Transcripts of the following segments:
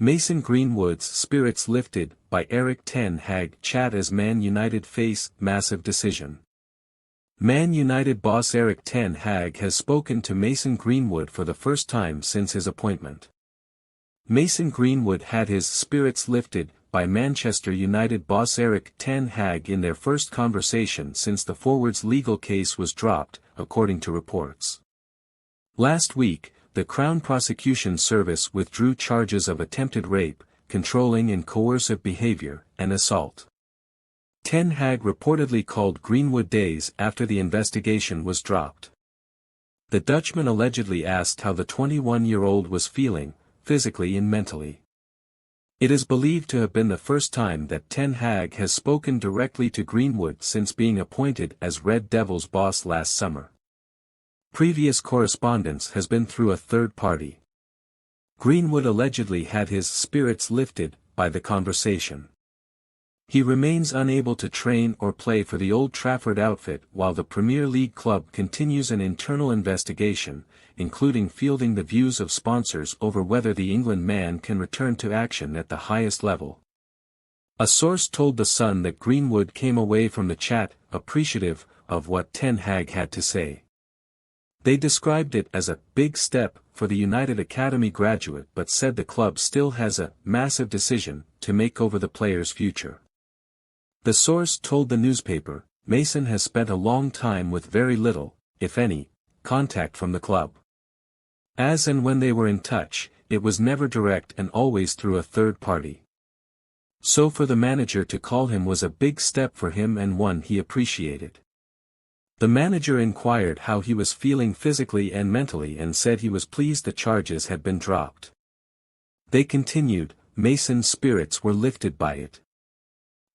Mason Greenwood's spirits lifted by Erik. Ten Hag chat as Man United face massive decision. Man United boss Erik Ten Hag has spoken to Mason Greenwood for the first time since his appointment. Mason Greenwood had his spirits lifted by Manchester United boss Erik Ten Hag in their first conversation since the forward's legal case was dropped, according to reports. Last week, the Crown Prosecution Service withdrew charges of attempted rape, controlling and coercive behaviour, and assault. Ten Hag reportedly called Greenwood days after the investigation was dropped. The Dutchman allegedly asked how the 21-year-old was feeling, physically and mentally. It is believed to have been the first time that Ten Hag has spoken directly to Greenwood since being appointed as Red Devils boss last summer. Previous correspondence has been through a third party. Greenwood allegedly had his spirits lifted by the conversation. He remains unable to train or play for the Old Trafford outfit while the Premier League club continues an internal investigation, including fielding the views of sponsors over whether the England man can return to action at the highest level. A source told The Sun that Greenwood came away from the chat appreciative of what Ten Hag had to say. They described it as a big step for the United Academy graduate but said the club still has a massive decision to make over the player's future. The source told the newspaper, Mason has spent a long time with very little, if any, contact from the club. As and when they were in touch, it was never direct and always through a third party. So for the manager to call him was a big step for him and one he appreciated. The manager inquired how he was feeling physically and mentally and said he was pleased the charges had been dropped. They continued, Mason's spirits were lifted by it.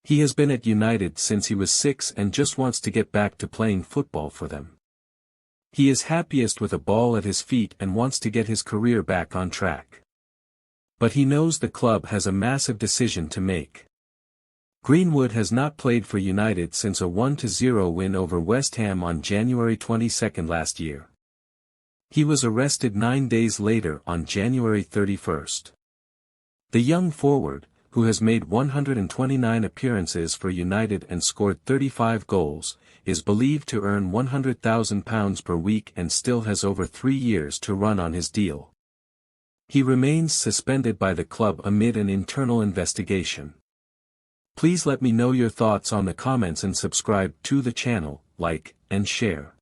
He has been at United since he was 6 and just wants to get back to playing football for them. He is happiest with a ball at his feet and wants to get his career back on track. But he knows the club has a massive decision to make. Greenwood has not played for United since a 1-0 win over West Ham on January 22 last year. He was arrested 9 days later on January 31. The young forward, who has made 129 appearances for United and scored 35 goals, is believed to earn £100,000 per week and still has over 3 years to run on his deal. He remains suspended by the club amid an internal investigation. Please let me know your thoughts on the comments and subscribe to the channel, like, and share.